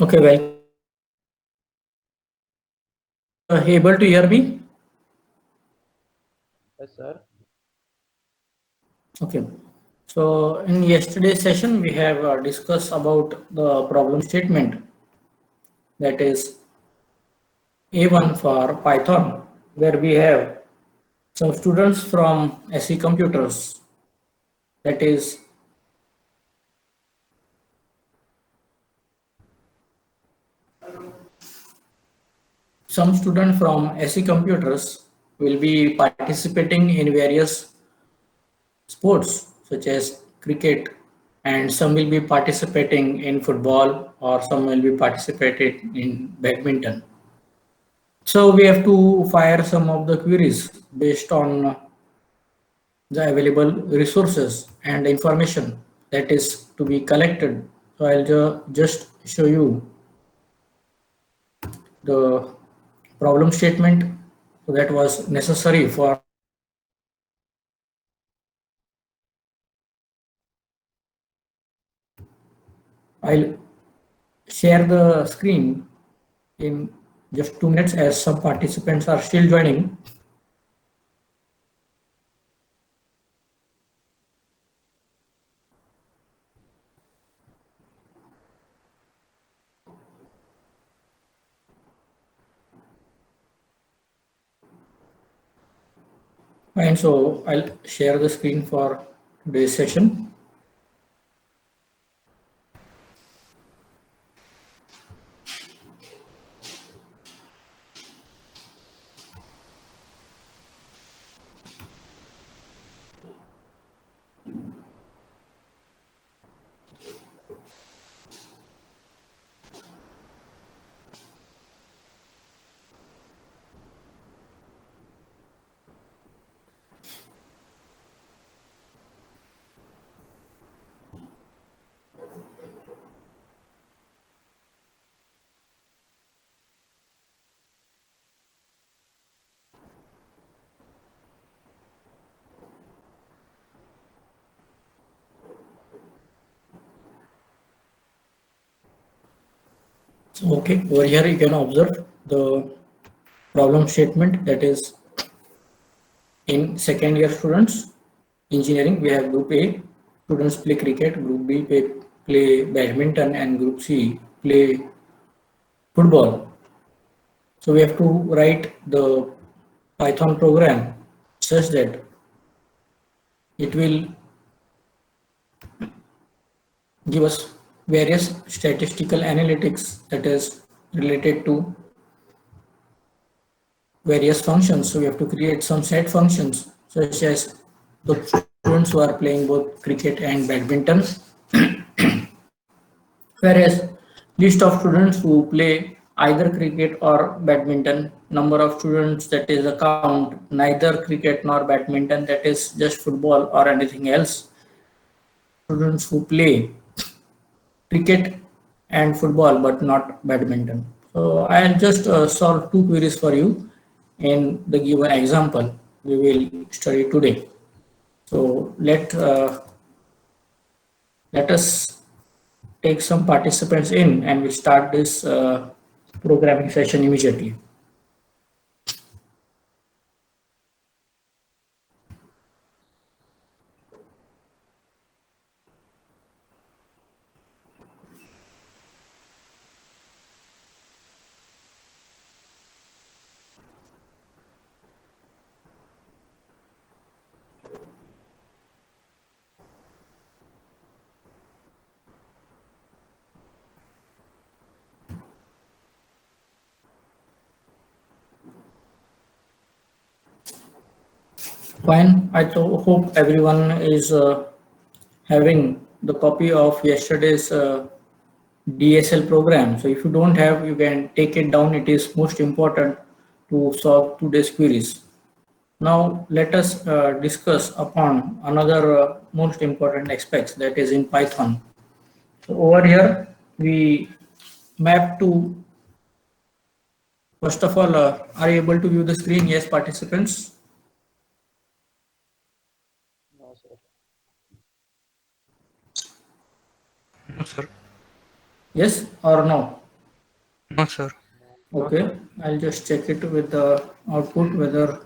Okay, welcome everyone. Are you able to hear me? Yes, sir. Okay. So in yesterday's session, we have discussed about the problem statement, that is A1 for Python, where we have some students from SE Computers, that is some student from SE Computers will be participating in various sports such as cricket, and some will be participating in football, or some will be participating in badminton. So we have to fire some of the queries based on the available resources and information that is to be collected. So I'll just show you the problem statement that was necessary for I'll share the screen in just 2 minutes as some participants are still joining. And so I'll share the screen for today's session. So, okay, over here you can observe the problem statement, that is in second year students engineering we have group A students play cricket, group B play badminton, and group C play football. So we have to write the Python program such that it will give us various statistical analytics that is related to various functions. So we have to create some set functions such as the students who are playing both cricket and badminton, whereas list of students who play either cricket or badminton, number of students, that is a count, neither cricket nor badminton, that is just football or anything else, students who play cricket and football but not badminton. So I'll just solve two queries for you in the given example we will study today. So let us take some participants in, and we'll start this programming session immediately. Fine. Hope everyone is having the copy of yesterday's DSL program. So if you don't have, you can take it down. It is most important to solve today's queries. Now let us discuss upon another most important aspects, that is in Python. So over here we map to, first of all, are you able to view the screen? Yes, participants. No, sir. Yes or no? No, sir. Okay, I'll just check it with the output whether.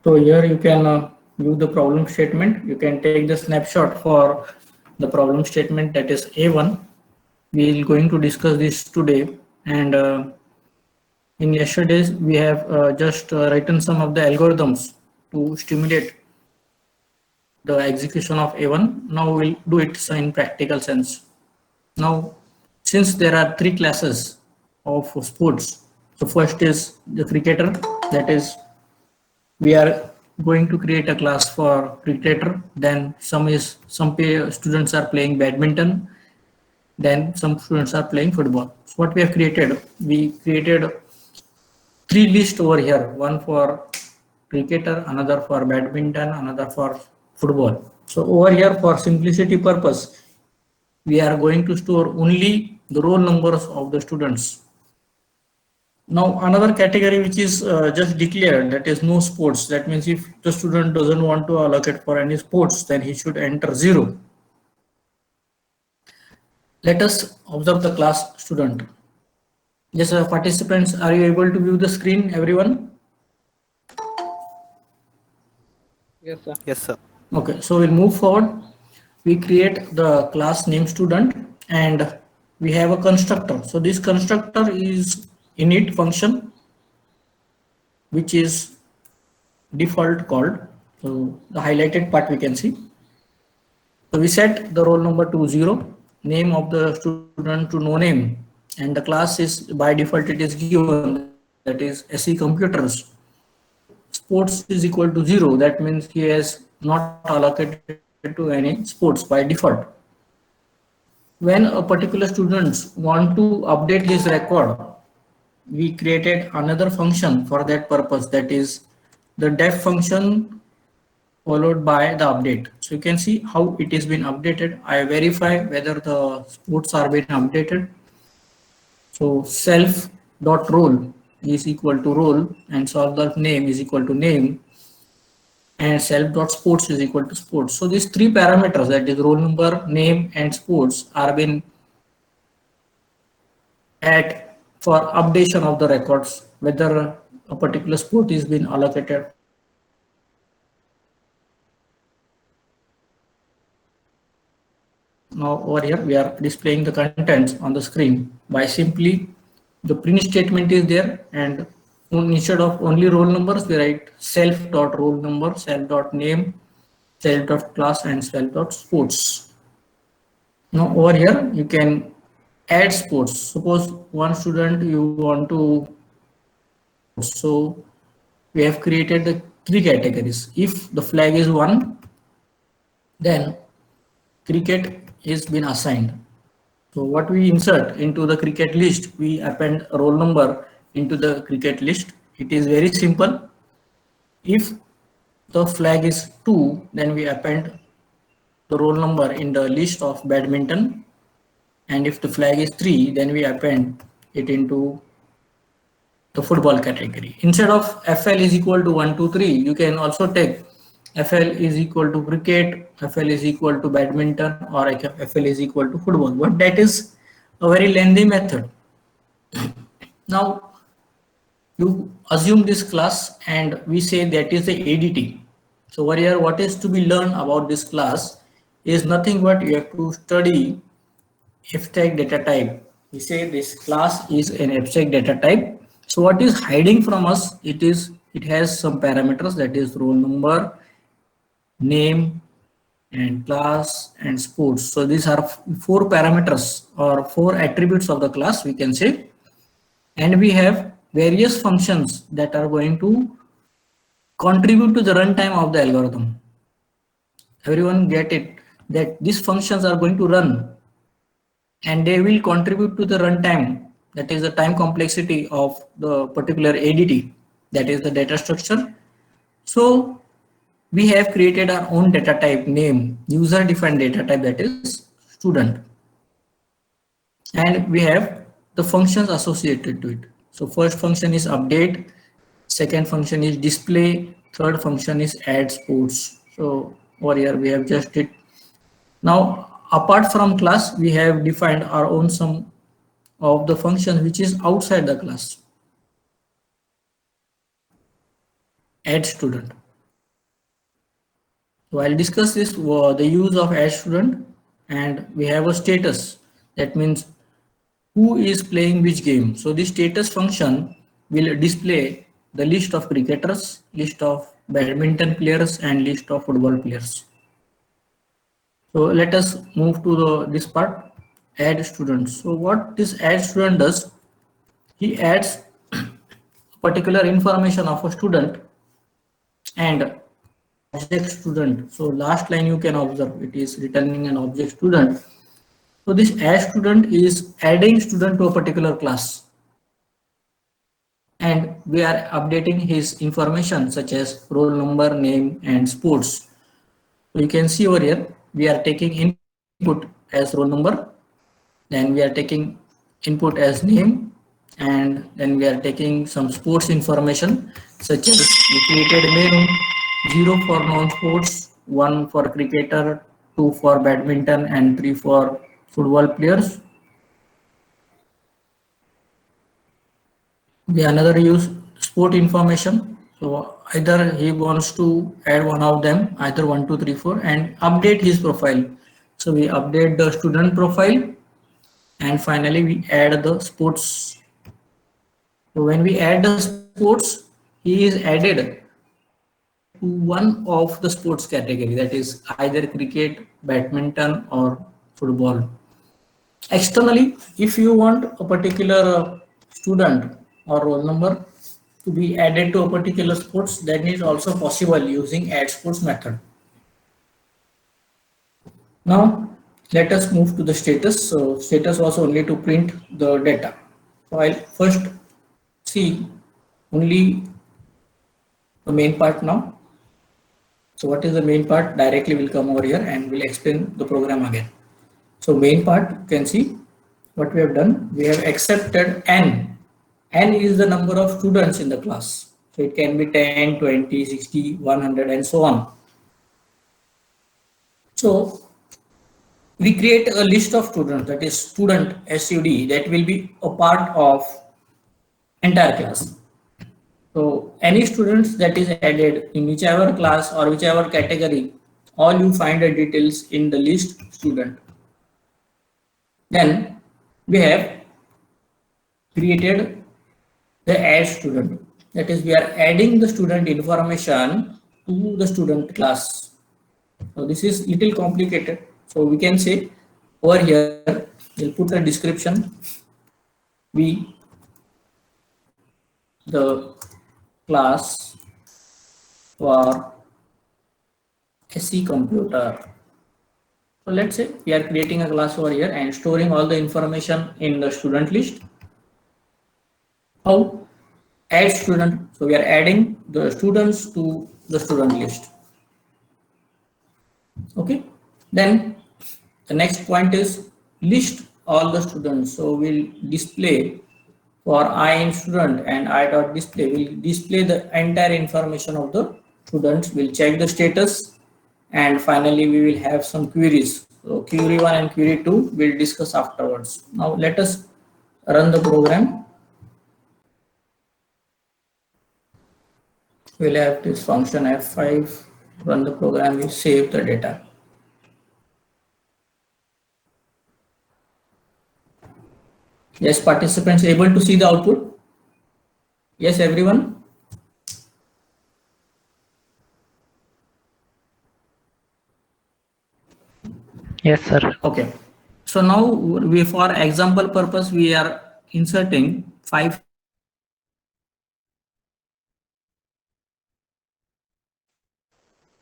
So here you can view the problem statement. You can take the snapshot for the problem statement, that is A1. We are going to discuss this today, and in yesterday's we have just written some of the algorithms to stimulate the execution of A1. Now we'll do it in practical sense. Now, since there are three classes of sports, so first is the cricketer, that is we are going to create a class for cricketer. Then students are playing badminton, then some students are playing football. So what we have created, we created three lists over here, one for cricketer, another for badminton, another for football. So over here, for simplicity purpose, we are going to store only the roll numbers of the students. Now another category which is just declared, that is no sports. That means if the student doesn't want to allocate for any sports, then he should enter 0. Let us observe the class student. Yes, participants, are you able to view the screen, everyone? Yes, sir. Yes, sir. Okay, so we'll move forward. We create the class name student and we have a constructor. So this constructor is init function, which is default called. So the highlighted part we can see. So we set the roll number to 0, name of the student to no name, and the class is by default it is given, that is SE computers. Sports is equal to 0. That means he has not allocated to any sports by default. When a particular students want to update his record, we created another function for that purpose, that is the def function followed by the update. So you can see how it is been updated. I verify whether the sports are being updated. So self dot role is equal to role and self dot name is equal to name and self dot sports is equal to sports. So these three parameters, that is roll number, name and sports, are been at for updation of the records, whether a particular sport is being allocated or not. Now over here we are displaying the contents on the screen by simply the print statement is there, and instead of only roll numbers we write self dot roll number, self dot name, self dot class and self dot sports. Now over here you can add sports. Suppose one student you want to sports. So we have created the three categories. If the flag is 1, then cricket is been assigned. So what we insert into the cricket list, we append a roll number into the cricket list. It is very simple. If the flag is 2, then we append the roll number in the list of badminton. And if the flag is 3, then we append it into the football category. Instead of FL is equal to 1, 2, 3, you can also take FL is equal to cricket, FL is equal to badminton, or FL is equal to football. But that is a very lengthy method. Now you assume this class and we say that is the ADT. So over here what is to be learned about this class is nothing but you have to study abstract data type. We say this class is an abstract data type. So what is hiding from us, it has some parameters, that is roll number, name, and class and sports. So these are four parameters or four attributes of the class, we can say. And we have various functions that are going to contribute to the runtime of the algorithm. Everyone get it that these functions are going to run and they will contribute to the runtime, that is the time complexity of the particular ADT, that is the data structure. So we have created our own data type name, user defined data type, that is student, and we have the functions associated to it. So first function is update, second function is display, third function is add sports. So over here we have just it. Now apart from class, we have defined our own some of the functions which is outside the class. Add student. So I'll discuss this the use of add student, and we have a status, that means who is playing which game. So this status function will display the list of cricketers, list of badminton players, and list of football players. So let us move to this part, add students. So what this add student does, he adds particular information of a student and object student. So last line you can observe it is returning an object student. So this add student is adding student to a particular class, and we are updating his information such as roll number, name, and sports. So you can see over here we are taking input as roll number, then we are taking input as name, and then we are taking some sports information such as we created menu 0 for non-sports, 1 for cricketer, 2 for badminton, and 3 for football players. We another use sport information. So either he wants to add one of them, either 1, 2, 3, 4, and update his profile. So we update the student profile, and finally we add the sports. So when we add the sports, he is added to one of the sports category, that is either cricket, badminton, or football. Externally, if you want a particular student or roll number to be added to a particular sports, that is also possible using add sports method. Now let us move to the status. So status was only to print the data. So I'll first see only the main part now. So what is the main part? Directly will come over here and we'll explain the program again. So main part, you can see what we have done. We have accepted n. N is the number of students in the class. So it can be 10, 20, 60, 100, and so on. So we create a list of students, that is student SUD, that will be a part of entire class. So any students that is added in whichever class or whichever category, all you find the details in the list student. Then we have created the add student, that is we are adding the student information to the student class. So this is little complicated, so we can say over here we'll put a description, we the class for SE computer. So let's say we are creating a class over here and storing all the information in the student list. How? Add student. So we are adding the students to the student list. Okay. Then the next point is list all the students. So we'll display for I in student and I dot display will display the entire information of the students. We'll check the status, and finally we will have some queries. So query 1 and query 2 we'll discuss afterwards. Now let us run the program. We'll have this function F5, run the program, we save the data. Yes, participants able to see the output? Yes, everyone? Yes, sir. Okay. So now we, for example purpose, we are inserting 5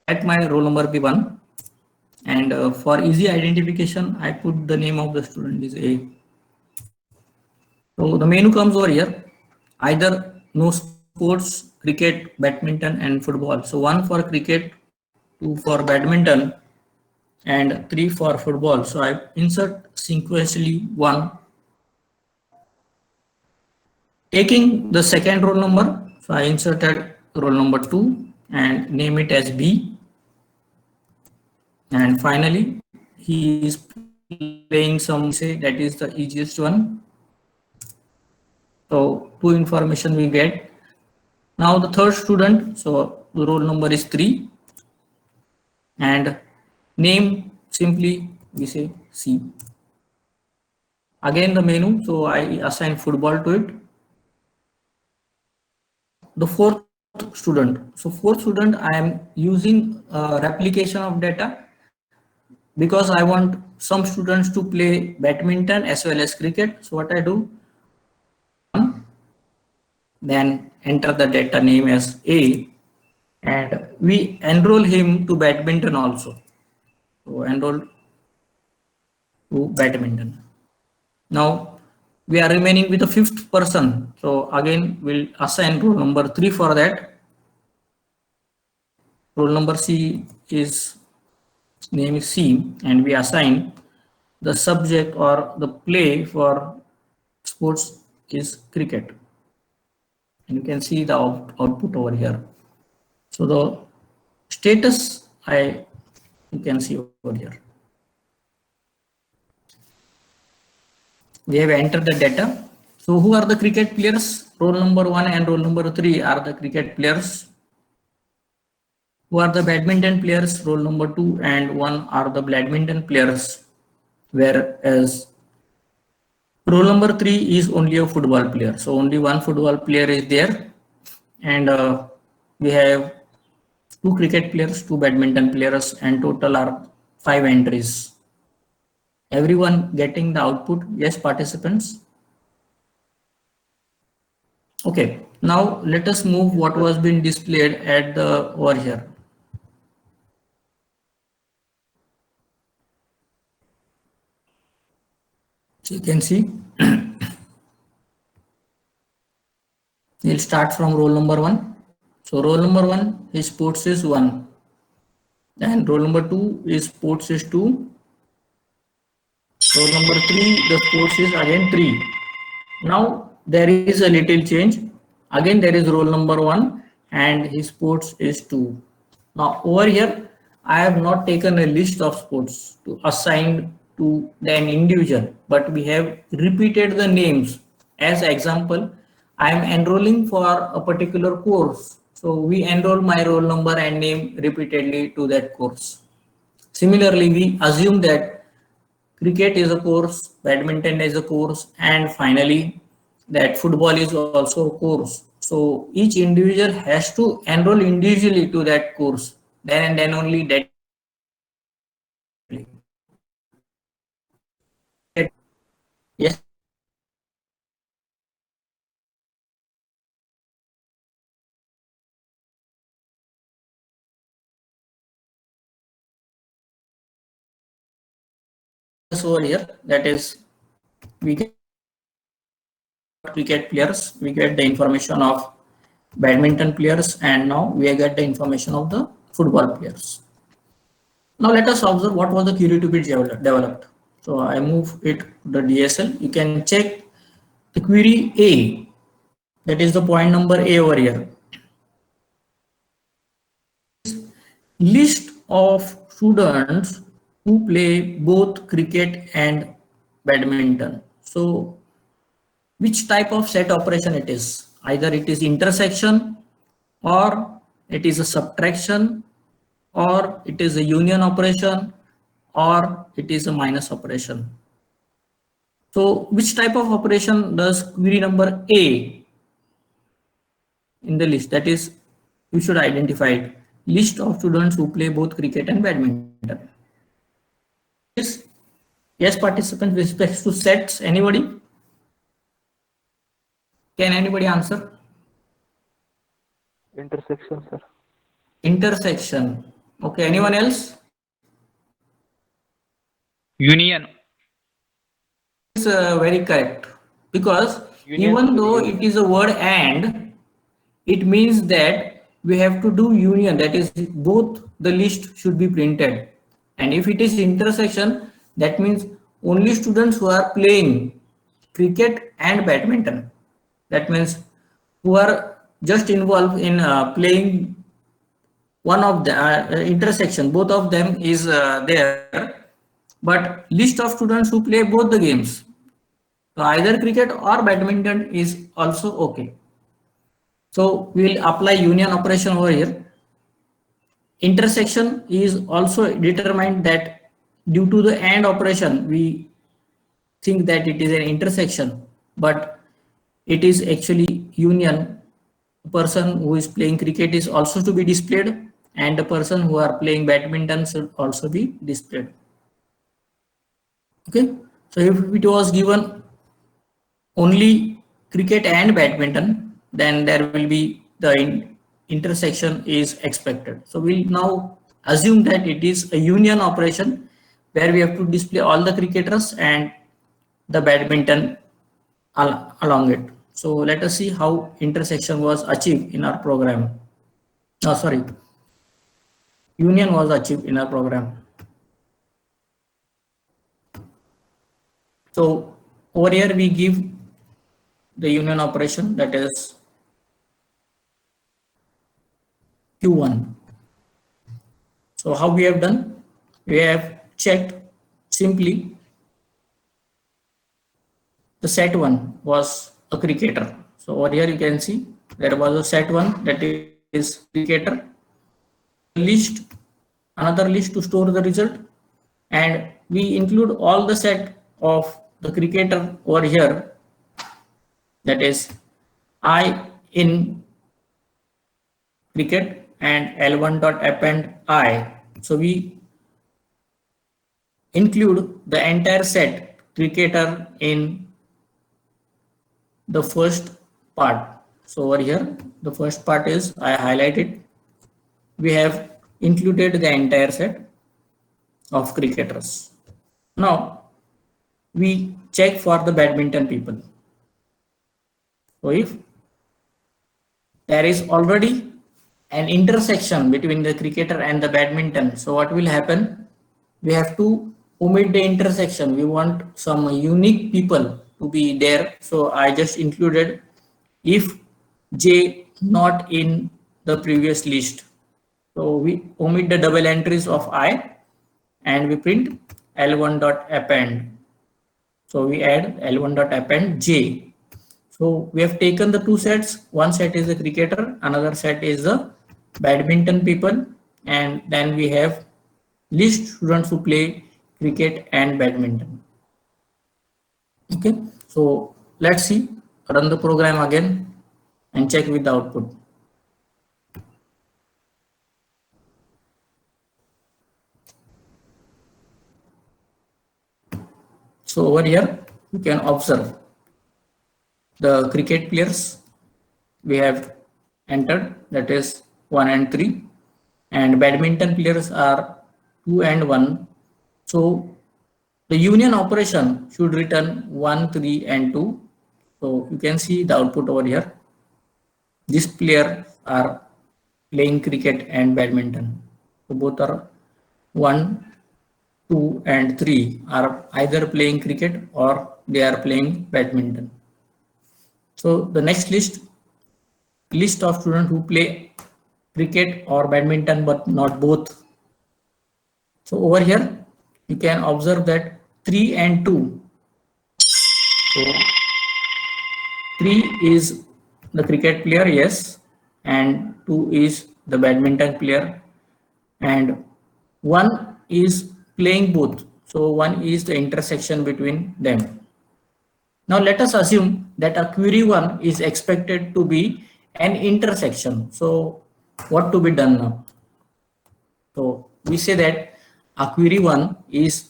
at my roll number be 1, and for easy identification I put the name of the student is A. So the menu comes over here, either no sports, cricket, badminton and football. So 1 for cricket, 2 for badminton and 3 for football. So I insert sequentially 1, taking the second roll number. So I inserted roll number 2 and name it as B. And finally, he is playing some, say that is the easiest one. So two information we get. Now the third student, so the roll number is 3 and name simply we say C. Again the menu, so I assign football to it. The fourth student, so fourth student I am using replication of data because I want some students to play badminton as well as cricket. So what I do, then enter the data name as A and we enroll him to badminton also. So enroll to badminton. Now we are remaining with the fifth person. So again we'll assign roll number 3 for that. Roll number C is name is C and we assign the subject or the play for sports is cricket. And you can see the output over here. So the status you can see over here. We have entered the data. So who are the cricket players? Roll number 1 and roll number 3 are the cricket players. Who are the badminton players? Roll number 2 and 1 are the badminton players. Whereas roll number 3 is only a football player. So only one football player is there. And we have 2 cricket players, 2 badminton players, and total are 5 entries. Everyone getting the output? Yes, participants. Okay, now let us move what was being displayed at the over here. So you can see we'll start from roll number 1. So roll number 1, his sports is 1. Then roll number 2 is sports is 2. Roll number 3, the sports is again 3. Now there is a little change. Again there is roll number 1 and his sports is 2. Now over here I have not taken a list of sports to assign to an individual, but we have repeated the names. As example, I am enrolling for a particular course. So we enroll my roll number and name repeatedly to that course. Similarly, we assume that cricket is a course, badminton is a course, and finally that football is also a course. So each individual has to enroll individually to that course. Then and then only that. Yes. Over here, that is, we get cricket players, we get the information of badminton players, and now we get the information of the football players. Now let us observe what was the query to be developed. So I move it to the DSL. You can check the query A, that is the point number A over here. List of students who play both cricket and badminton. So which type of set operation it is? Either it is intersection, or it is a subtraction, or it is a union operation, or it is a minus operation. So which type of operation does query number A in the list? That is, you should identify it. List of students who play both cricket and badminton. This Yes, participants, with respect to sets, anybody? Can anybody answer? Intersection, sir. Intersection. Okay, anyone else? Union. It's very correct, because Union even should be though used. it is a word and, it means that we have to do union, that is both the list should be printed. And if it is intersection, that means only students who are playing cricket and badminton, that means who are just involved in playing one of the intersection, both of them is there, but list of students who play both the games, so either cricket or badminton is also okay. So we will apply union operation over here. Intersection is also determined that due to the AND operation, we think that it is an intersection, but it is actually union. The person who is playing cricket is also to be displayed, and the person who are playing badminton should also be displayed. Okay, so if it was given only cricket and badminton, then there will be the intersection is expected. So we'll now assume that it is a union operation where we have to display all the cricketers and the badminton along it. So let us see how intersection was achieved in our program. No, sorry, union was achieved in our program. So over here we give the union operation, that is Q1. So how we have done? We have checked simply the set 1 was a cricketer. So over here you can see there was a set 1, that is cricketer. List, another list to store the result, and we include all the set of the cricketer over here, that is I in cricket and L1 dot append I. So we include the entire set cricketer in the first part. So over here, the first part is I highlighted. We have included the entire set of cricketers. Now we check for the badminton people. So if there is already an intersection between the cricketer and the badminton, so what will happen? We have to omit the intersection. We want some unique people to be there. So I just included if J not in the previous list. So we omit the double entries of I and we print L1 dot append. So we add L1 dot append J. So we have taken the two sets. One set is the cricketer, another set is the badminton people, and then we have list students who play cricket and badminton. Okay, so let's see, run the program again and check with the output. So over here you can observe the cricket players we have entered, that is 1 and 3, and badminton players are 2 and 1. So the union operation should return 1, 3 and 2. So you can see the output over here. These players are playing cricket and badminton. So both are 1, 2 and 3 are either playing cricket or they are playing badminton. So the next list of students who play cricket or badminton but not both. So over here you can observe that 3 and 2. So 3 is the cricket player, yes, and 2 is the badminton player, and 1 is playing both. So 1 is the intersection between them. Now let us assume that a query 1 is expected to be an intersection. So what to be done now? So we say that a query 1 is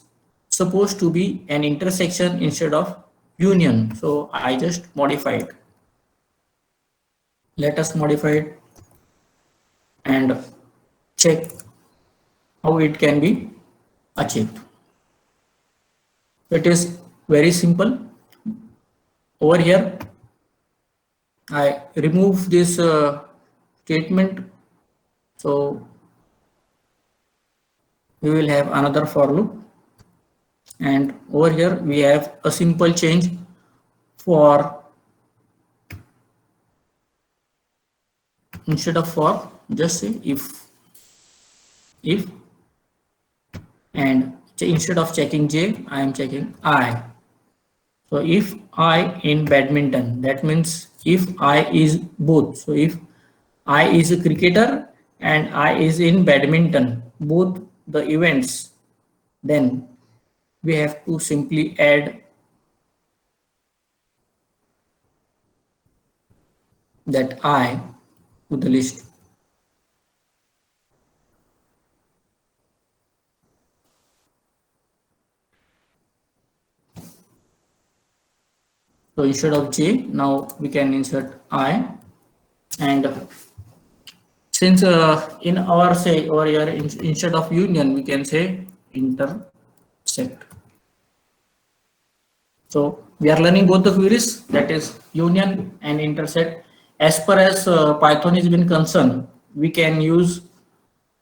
supposed to be an intersection instead of union. So I just modified. Let us modify it and check how it can be achieved. It is very simple. Over here, I remove this statement. So we will have another for loop. And over here, we have a simple change for, instead of for, just say if, and instead of checking J, I am checking I. So if I in badminton, that means if I is both. So if I is a cricketer and I is in badminton, both the events, then we have to simply add that I to the list. So instead of J, now we can insert I. And since in our say over here, instead of union, we can say intersect. So we are learning both the queries, that is union and intersect. As per as Python is been concerned, we can use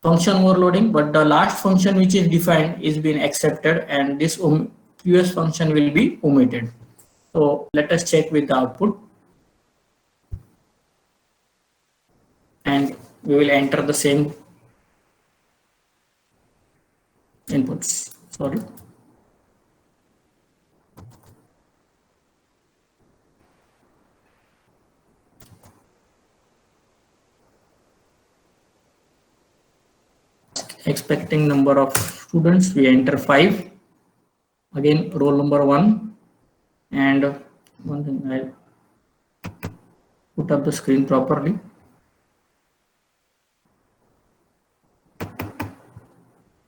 function overloading, but the last function which is defined is being accepted, and this QS function will be omitted. So let us check with the output, and we will enter the same inputs. Sorry. Expecting number of students, we enter 5. Again, roll number 1, and one thing, I'll put up the screen properly.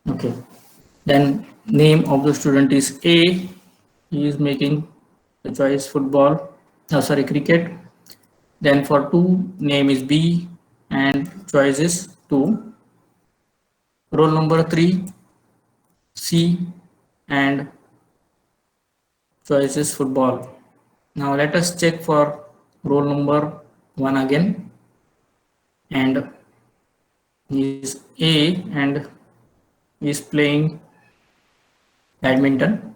Okay, then name of the student is A. He is making the choice football, cricket. Then for 2, name is B and choice is 2. Roll number 3, C, and choice is football. Now let us check for roll number 1 again, and he is A and he is playing badminton.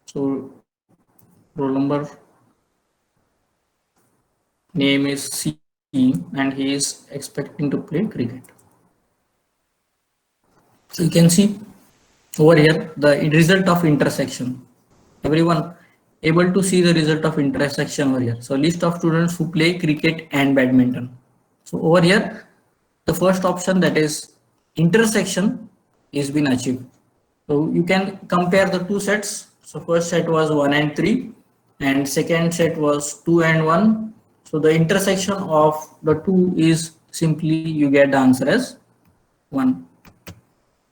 So roll number name is C and he is expecting to play cricket. So you can see over here the result of intersection. Everyone able to see the result of intersection over here. So list of students who play cricket and badminton. So over here, the first option, that is intersection, is been achieved. So you can compare the two sets. So first set was 1 and 3, and second set was 2 and 1. So the intersection of the two is simply, you get the answer as 1.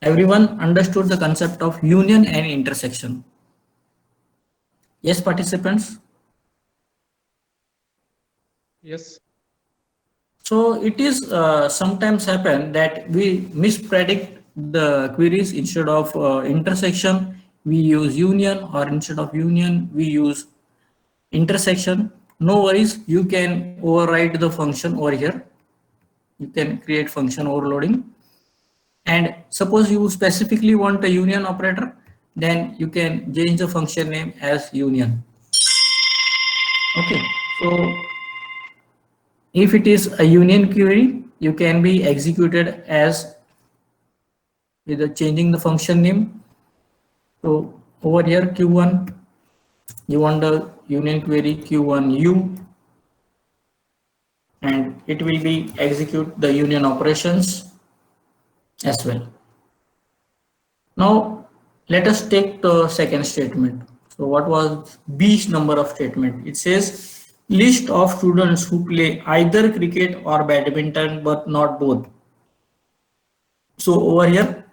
Everyone understood the concept of union and intersection? Yes, participants? Yes. So it is sometimes happen that we mispredict the queries. Instead of intersection, we use union, or instead of union, we use intersection. No worries, you can override the function over here. You can create function overloading. And suppose you specifically want a union operator, then you can change the function name as union. Okay, so if it is a union query, you can be executed as with changing the function name. So over here Q1, you want the union query Q1U, and it will be execute the union operations as well. Now let us take the second statement. So what was B's number of statement? It says list of students who play either cricket or badminton but not both. So over here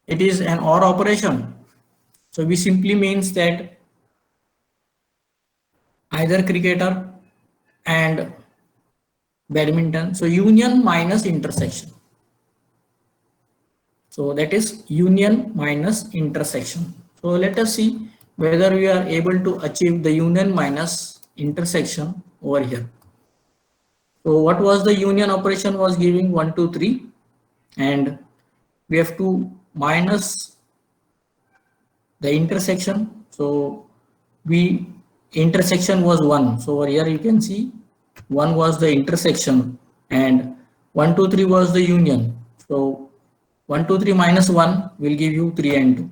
it is an OR operation. So we simply means that either cricketer and badminton. So union minus intersection. So that is union minus intersection. So let us see whether we are able to achieve the union minus intersection over here. So what was the union operation was giving 1, 2, 3, and we have to minus the intersection. So we intersection was 1. So over here you can see 1 was the intersection and 1, 2, 3 was the union. So 1, 2, 3 minus 1 will give you 3 and 2.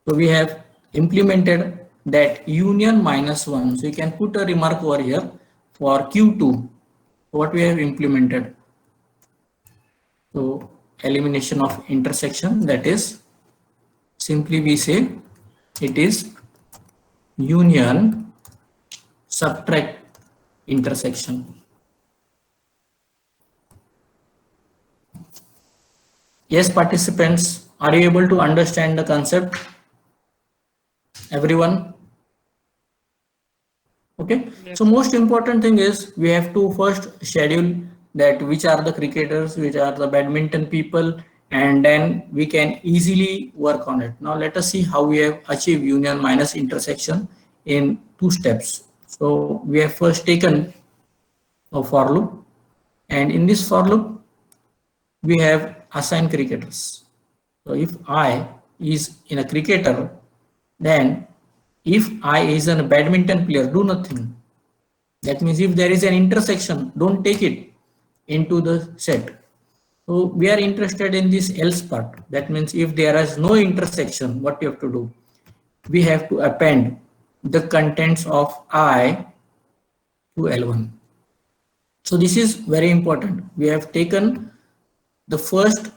So we have implemented that union minus 1. So you can put a remark over here for Q2, what we have implemented. So elimination of intersection, that is simply we say it is union subtract intersection. Yes, participants, are you able to understand the concept? Everyone? Okay. Yes. So most important thing is we have to first schedule that which are the cricketers, which are the badminton people, and then we can easily work on it. Now let us see how we have achieved union minus intersection in 2 steps. So we have first taken a for loop, and in this for loop we have assigned cricketers. So if I is in a cricketer, then if I is a badminton player, do nothing. That means if there is an intersection, don't take it into the set. So we are interested in this else part. That means if there is no intersection, what you have to do? We have to append the contents of I to L1. So this is very important. We have taken the first,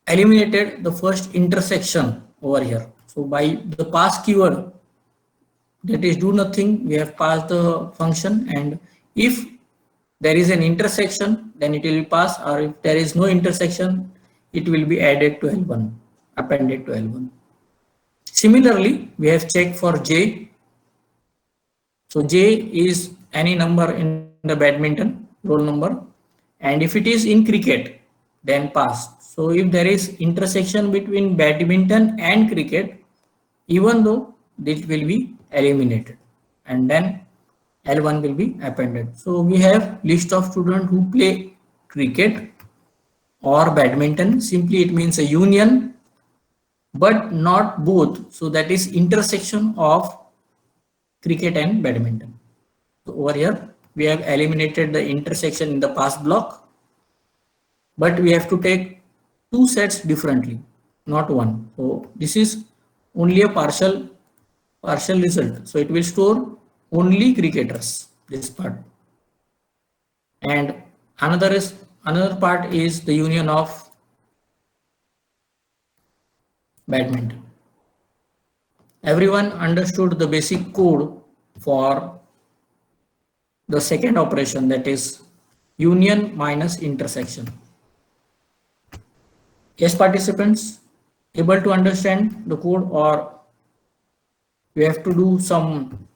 eliminated the first intersection over here. So by the pass keyword, that is do nothing, we have passed the function, and if there is an intersection, then it will pass, or if there is no intersection, it will be added to L1, appended to L1. Similarly, we have checked for J. So J is any number in the badminton roll number, and if it is in cricket, then pass. So if there is intersection between badminton and cricket, even though it will be eliminated, and then L1 will be appended. So we have list of students who play cricket or badminton. Simply it means a union, but not both. So that is intersection of cricket and badminton. So over here we have eliminated the intersection in the pass block, but we have to take 2 sets differently, not one. So this is only a partial result. So it will store only cricketers, this part. And another part is the union of badminton. Everyone understood the basic code for the second operation, that is union minus intersection. Yes, participants, able to understand the code, or we have to do some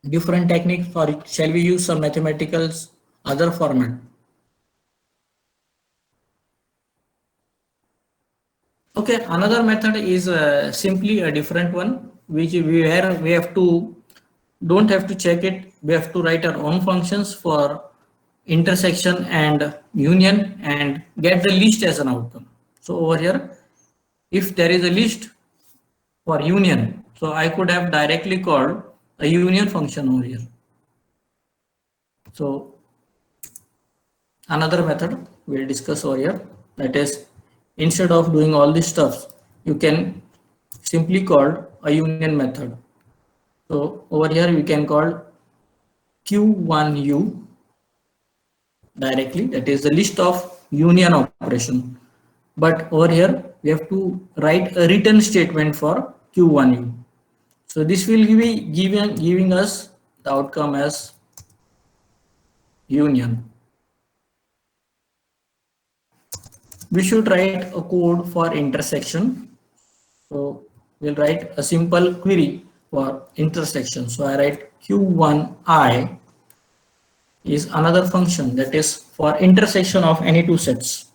different technique for it? Shall we use some mathematicals other format? Okay, another method is simply a different one, which we have to, don't have to check it. We have to write our own functions for intersection and union and get the list as an outcome. So over here, if there is a list for union, so I could have directly called a union function over here. So another method we'll discuss over here, that is, instead of doing all this stuff, you can simply call a union method. So over here we can call Q1U directly, that is the list of union operation. But over here we have to write a return statement for Q1U. So this will be giving us the outcome as union. we should write a code for intersection. So we'll write a simple query for intersection. So I write q1I is another function that is for intersection of any two sets.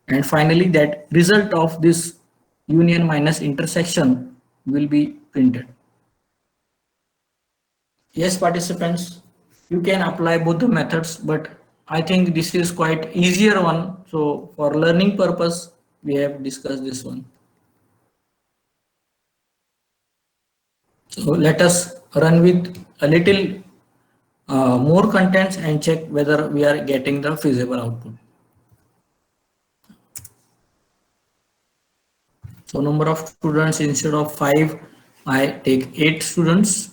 And finally, that result of this union minus intersection will be printed. Yes, participants, you can apply both the methods, but I think this is quite easier one. So for learning purpose, we have discussed this one. So let us run with a little more contents and check whether we are getting the feasible output. So number of students, instead of 5, I take 8 students.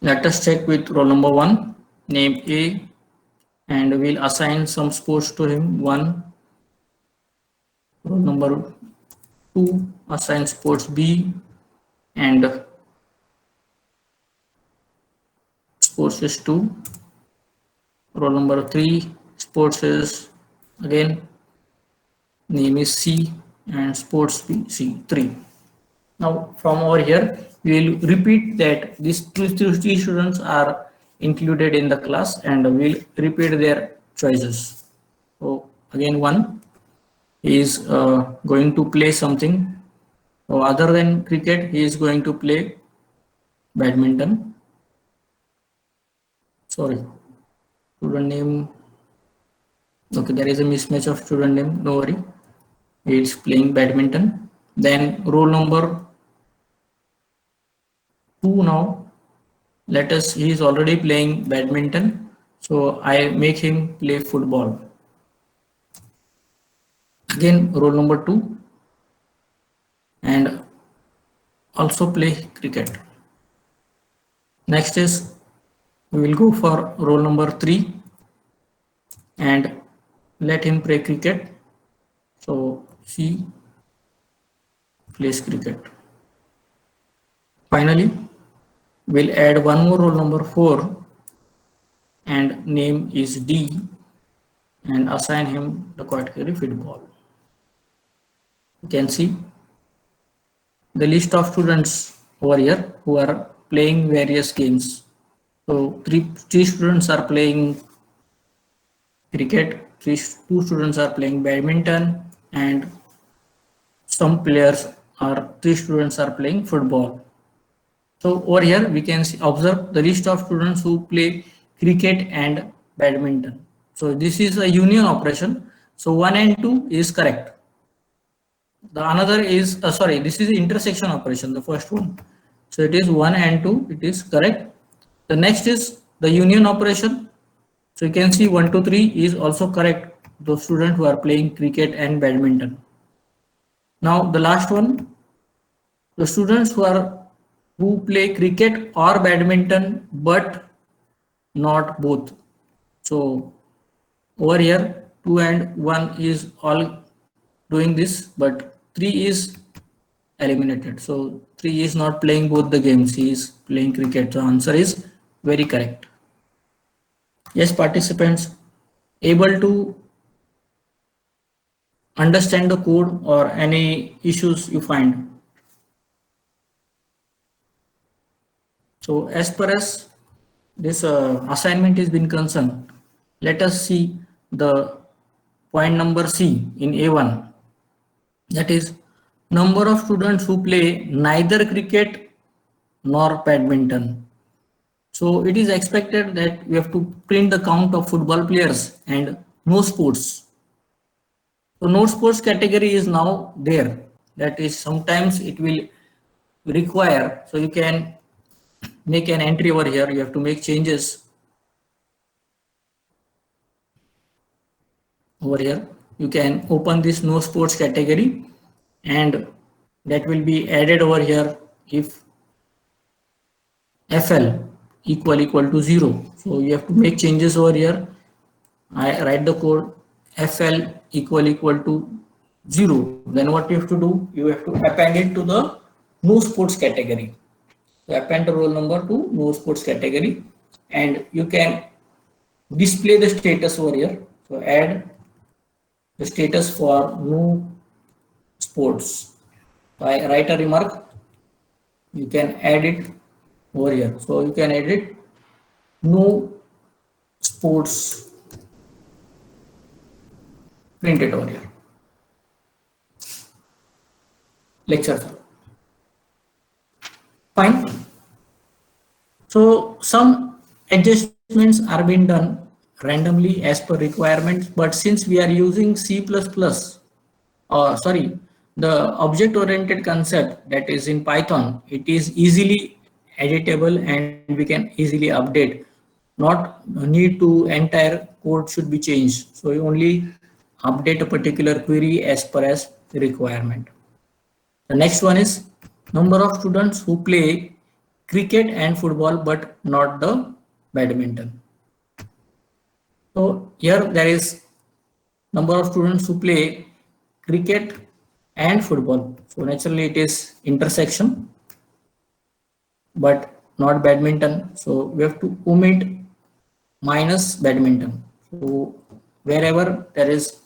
Let us check with roll number 1, name A, and we'll assign some sports to him. 1. Roll number 2, assign sports B, and sports is 2. Roll number 3, sports is again, name is C, and sports B, C3. Now from over here, we will repeat that these three students are included in the class, and we'll repeat their choices. So again, 1 is going to play something. So other than cricket, he is going to play badminton. Sorry, student name. Okay, there is a mismatch of student name. No worry, he is playing badminton. Then roll number 2 now. Let us, he is already playing badminton, so I make him play football. Again, roll number 2, and also play cricket. Next is, we will go for roll number 3 and let him play cricket. So C plays cricket. Finally, we'll add one more roll number 4 and name is D, and assign him the category football. You can see the list of students over here who are playing various games. So three students are playing cricket, two students are playing badminton, and some players are 3 students are playing football. So over here we can see, observe the list of students who play cricket and badminton. So this is a union operation. So 1 and 2 is correct. The another is sorry, this is the intersection operation, the first one. So it is 1 and 2, it is correct. The next is the union operation. So you can see 1, 2, 3 is also correct. Those students who are playing cricket and badminton. Now the last one, the students who play cricket or badminton but not both. So over here 2 and 1 is all doing this, but 3 is eliminated. So 3 is not playing both the games, he is playing cricket. So answer is very correct. Yes, participants, able to understand the code or any issues you find? So as per as this assignment is been concerned, let us see the point number C in A1. That is, number of students who play neither cricket nor badminton. So it is expected that we have to print the count of football players and no sports. So no sports category is now there. That is, sometimes it will require, so you can make an entry over here. You have to make changes over here. You can open this no sports category, and that will be added over here if FL equal to 0. So you have to make changes over here. I write the code FL equal to 0. Then what you have to do, you have to append it to the no sports category. So append the roll number to no sports category, and you can display the status over here. So add the status for new sports. So I write a remark, you can add it over here. So you can edit new sports printed over here. Lecture. Fine. So some adjustments are being done randomly as per requirements, but since we are using C++, sorry, the object-oriented concept that is in Python, it is easily editable and we can easily update. Not need to entire code should be changed. So you only update a particular query as per as requirement. The next one is number of students who play cricket and football but not the badminton. So here there is number of students who play cricket and football. So naturally it is intersection but not badminton. So we have to omit minus badminton. So wherever there is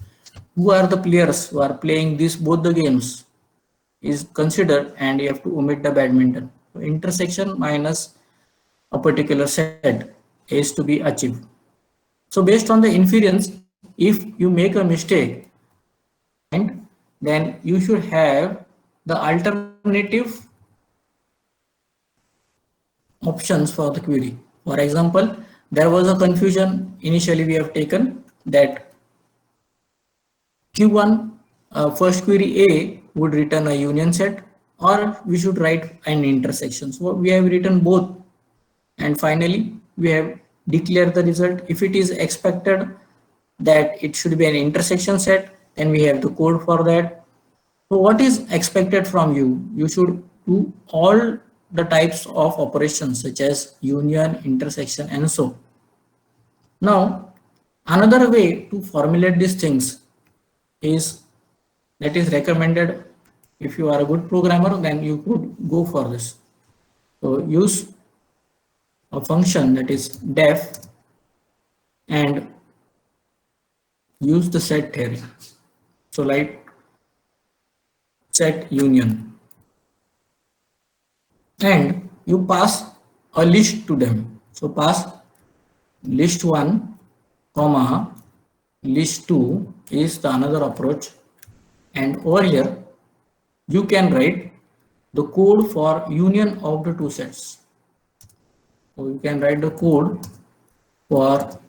who are the players who are playing these both the games is considered and you have to omit the badminton. So intersection minus a particular set is to be achieved. So based on the inference, if you make a mistake, and then you should have the alternative options for the query. For example, there was a confusion initially we have taken that Q1 first query A would return a union set or we should write an intersection. So we have written both and finally we have declared the result. If it is expected that it should be an intersection set, then we have the code for that. So what is expected from you? You should do all the types of operations such as union, intersection and so. Now another way to formulate these things is that is recommended. If you are a good programmer, then you could go for this. So use a function that is def and use the set theory. So like set union and you pass a list to them. So pass list 1 comma list 2 is the another approach, and over here you can write the code for union of the two sets. So you can write the code for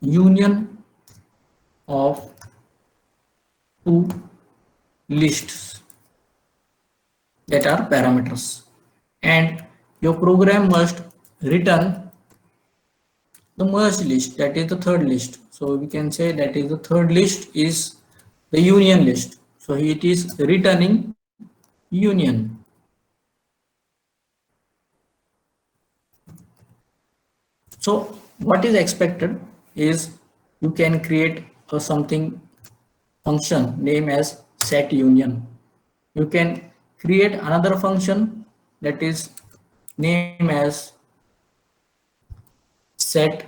union of two lists that are parameters, and your program must return the merged list, that is the third list. So we can say that is the third list is the union list. So it is returning union. So what is expected is you can create a something function name as set union. You can create another function that is name as set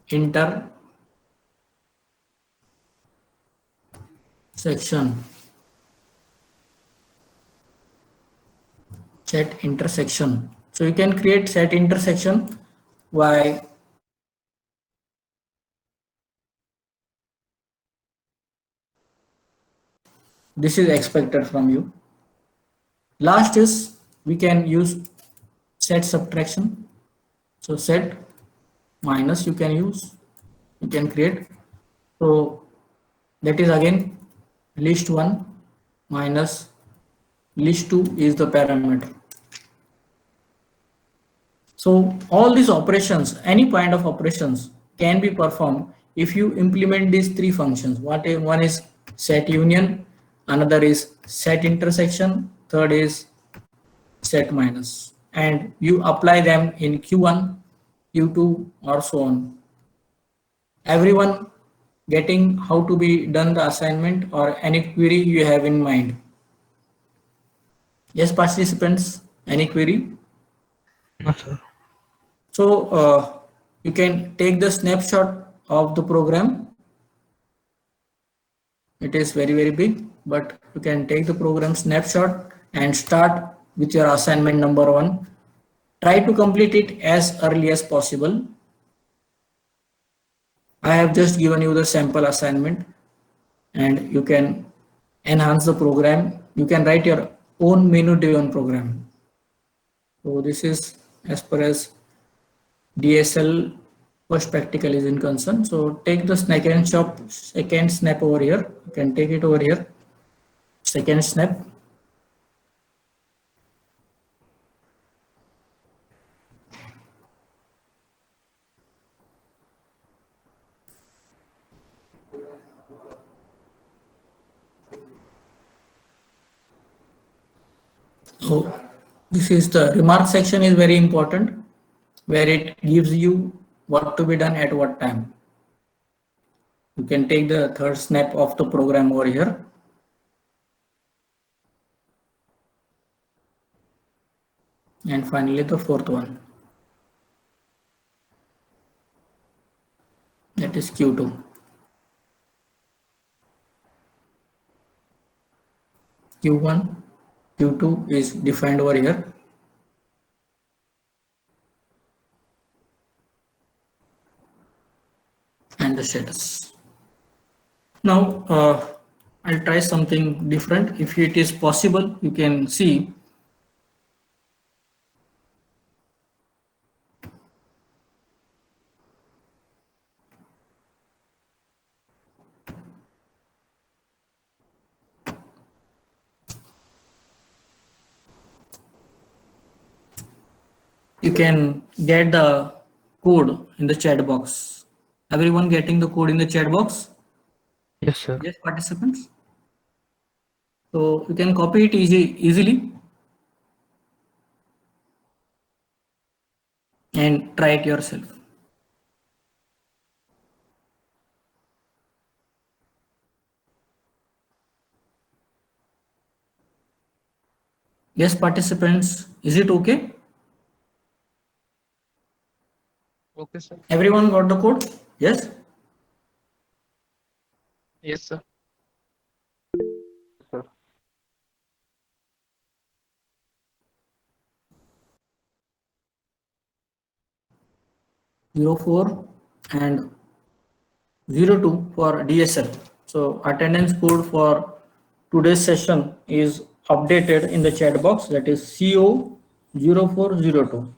intersection. Set intersection. So you can create set intersection by this is expected from you. Last is we can use set subtraction. So set minus you can use, you can create. So that is again list 1 minus list 2 is the parameter. So all these operations, any kind of operations can be performed if you implement these three functions. One is set union, another is set intersection, third is set minus, and you apply them in Q1, Q2 or so on. Everyone getting how to be done the assignment or any query you have in mind? Yes, participants, any query? No, sir. So you can take the snapshot of the program. It is very big, but you can take the program snapshot and start with your assignment number 1. Try to complete it as early as possible. I have just given you the sample assignment, and you can enhance the program. You can write your own menu driven program. So this is as per as DSL first practical is in concern. So take the second snap over here. You can take it over here. Second snap. So this is the remark section is very important, where it gives you what to be done at what time. You can take the third snap of the program over here. And finally the fourth one. That is Q2. Q1, Q2 is defined over here. And the status. Now I'll try something different. If it is possible, you can see you can get the code in the chat box. Everyone getting the code in the chat box? Yes, sir. Yes, participants. So you can copy it easily and try it yourself. Yes, participants, is it okay? Okay, sir. Everyone got the code? Yes? Yes, sir. Sir. 04 and 02 for DSL. So attendance code for today's session is updated in the chat box, that is CO0402.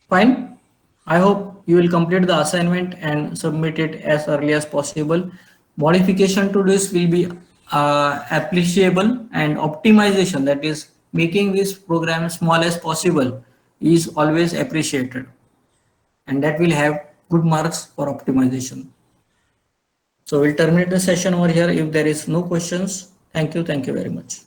Fine. I hope you will complete the assignment and submit it as early as possible. Modification to this will be appreciable, and optimization, that is making this program small as possible, is always appreciated, and that will have good marks for optimization. So we'll terminate the session over here if there is no questions. Thank you very much.